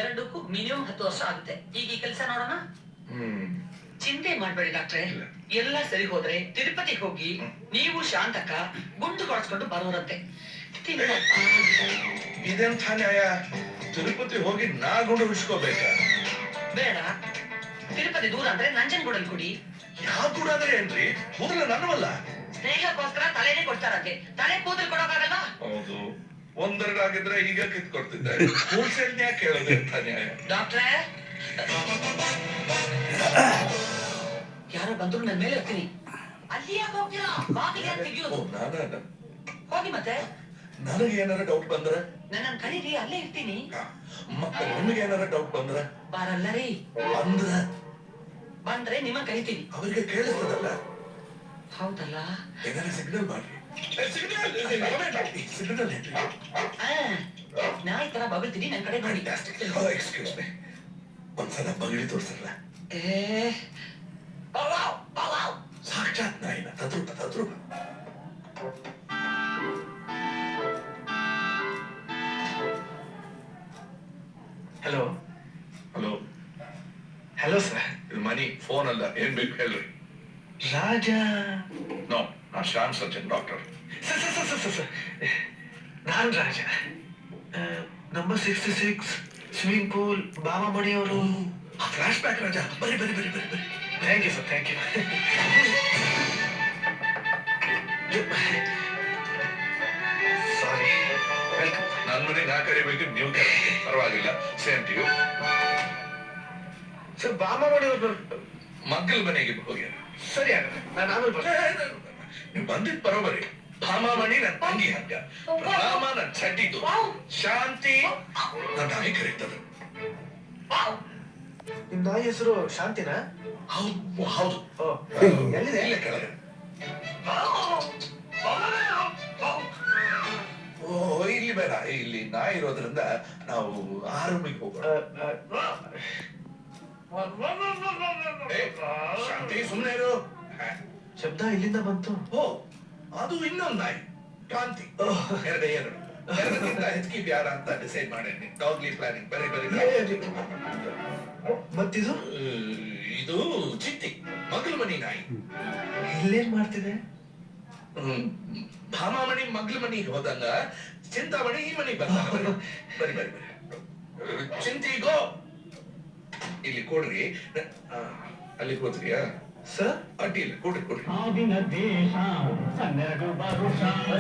ಎರಡಕ್ಕೂ ಮಿನಿಮಮ್ 10 ವರ್ಷ ಆಗುತ್ತೆ. ಈಗ ಈ ಕೆಲಸ ನೋಡೋಣ. ಚಿಂತೆ ಮಾಡ್ಬೇಡಿ ಡಾಕ್ಟ್ರೆ, ಎಲ್ಲ ಸರಿ ಹೋದ್ರೆ ತಿರುಪತಿಗೆ ಹೋಗಿ ನೀವು ಶಾಂತಕ್ಕ ಗುಂಡು ಕೊಡ್ಸ್ಕೊಂಡು ಬರೋರಂತೆ. ಇದೆಂಥ ನ್ಯಾಯ? ತಿರುಪತಿ ಹೋಗಿ ನಾ ಗುಂಡು ಹುಡ್ಸ್ಕೋಬೇಕ? ಬೇಡ, ತಿರುಪತಿ ದೂರ ಅಂದ್ರೆ ನಂಜನಗೂಡಲ್ಲಿ ಕುಡಿ. ಯಾವ ಕೂಡ ಅಂದ್ರೆ ಏನ್ರಿ? ಮೊದಲ ನನ್ನವಲ್ಲ. ಸ್ನೇಹಕ್ಕೋಸ್ಕರ ತಲೆನೇ ಕೊಡ್ತಾರಂತೆ, ತಲೆ ಕೂದಲು ಕೊಡೋಕಾಗಲ್ಲ. ಹೌದು, ಒಂದೆರಡಾಗಿದ್ರೆ ಈಗ ಕಿತ್ಕೊಡ್ತಿದ್ದೆ. ಹೋಲ್ಸೇಲ್ ನ್ಯಾಯ ಕೇಳೋದು ಎಂಥ ನ್ಯಾಯ? ಡಾಕ್ಟ್ರೆ, ಯಾರೋ ಬಂದ್ರು ನನ್ನ ಮೇಲೆ ಇರ್ತೀನಿ. ಅಲ್ಲಿ ಯಾಕೆ ಹೋಗ್ತೀರಾ? ಬಾಗಿಲು ಯಾಕೆ ತೆಗಿಯೋದು? ಹೋಗಿ ಮತ್ತೆ. ನನಗೆ ಏನಾರ ಡೌಟ್ ಬಂದ್ರೆ ನನ್ನ ಕರೀರಿ, ಅಲ್ಲೇ ಇರ್ತೀನಿ. ಮತ್ತೆ ನಿಮಗೆ ಏನಾರ ಡೌಟ್ ಬಂದ್ರೆ ಬಾರಲ್ಲ ರೀ. ಬಂದ್ರೆ ನಿಮ್ಮ ಕರಿತೀನಿ. ಅವರಿಗೆ ಕೇಳಿಸ್ತದಲ್ಲ. ಹೌದಲ್ಲ, ಏನಾರ ಸಿಗ್ನಲ್ ಮಾಡ್ರಿ. ಸಿಗ್ನಲ್ ಏನ್ರಿ? ನಾಯಿ ತರ ಬಗಳ್ತೀನಿ, ನನ್ನ ಕಡೆ ನೋಡಿ. ಎಕ್ಸ್ಕ್ಯೂಸ್ ಮೀ, ಒಂದ್ಸಲ ಬಗಳಿ ತೋರ್ಸಲ್ಲ? ಸಾಕ್ಷಾತ್ ನಾಯಿನ ತದ್ರೂಪ. Hello hello hello sir. ಇದು ಮನಿ, ಫೋನ್ ಅಲ್ಲ. ಏನ್ ಬೇಕು ಹೇಳ್ರಿ. ರಾಜ? ನೋ, ನಾ ಶ್ಯಾಮ್ ಸಚಿನ್, ಡಾಕ್ಟರ್. ಸರ್ ನಾನ್ Raja. Number 66 swimming pool, Baba ಮಣಿಯವರು. Flashback Raja. ಬರಿ. Thank you sir, thank you. Sorry, welcome. ನನ್ನ ಮನೆ ನಾ ಕರಿಬೇಕು, ನೀವು ಕರೀರಿ, ಪರವಾಗಿಲ್ಲ. Same to you. Sir, Baba ಮಣಿಯವರು ಮಗ್ಗಲ್ ಮನೆಗೆ ಹೋಗಿ. ಸರಿ ಆಗಲ್ಲ, ನಾನು ಆಮೇಲೆ ಬರ್ತೀನಿ. ನೀವು ಬಂದಿದ್ ಬರೋಬರಿ. ಭಾಮಾಮಣಿ ನನ್ನ ತಂಗಿ ಹಂಗ, ರಾಮ ನನ್ನ ಚಡ್ಡಿದು, ಶಾಂತಿ ನನ್ನ ನಾಯಿ ಕರೀತದ. ನಿಮ್ ನಾಯಿ ಹೆಸರು ಶಾಂತಿನಾ? ಹೌದು. ಎಲ್ಲಿದೆ? ಇಲ್ಲೇ ಕೆಳಗೆ. ಓ, ಇಲ್ಲಿ ಬೇಡ. ಇಲ್ಲಿ ನಾಯಿ ಇರೋದ್ರಿಂದ ನಾವು ಆ ರೂಮಿಗೆ ಹೋಗೋಣ. ಶಾಂತಿ, ಸುಮ್ಮನೆ ಇರು. ಶಬ್ದ ಇಲ್ಲಿಂದ ಬಂತು. ಓ, ಅದು ಇನ್ನೊಂದು ನಾಯಿ, ಕ್ರಾಂತಿ. ಎರಡಕ್ಕಿಂತ ಹೆಚ್ಚಿಗೆ ಬ್ಯಾಡ ಅಂತ ಡಿಸೈಡ್ ಮಾಡೇನಿ. ಡಾಗ್ಲಿ ಪ್ಲಾನಿಂಗ್. ಬರೀ. ಮತ್ತಿದು? ಇದು ಚಿತ್ತಿ, ಮಗ್ಲ ಮನಿ ನಾಯಿ. ಇಲ್ಲೇನ್ ಮಾಡ್ತಿದೆ? ಭಾಮಾಮಣಿ ಮಗ್ಲ ಮನಿಗೆ ಹೋದಂಗ ಚಿಂತಾಮಣಿ ಈ ಮನಿಗೆ ಬಂದ. ಬರಿ. ಚಿಂತಿ ಗೋ. ಇಲ್ಲಿ ಕೊಡ್ರಿ. ಅಲ್ಲಿ ಕೂತ್ರಿಯಾ ಸರ್? ಅಡ್ಡಿ ಇಲ್ಲ, ಕೊಡ್ರಿ.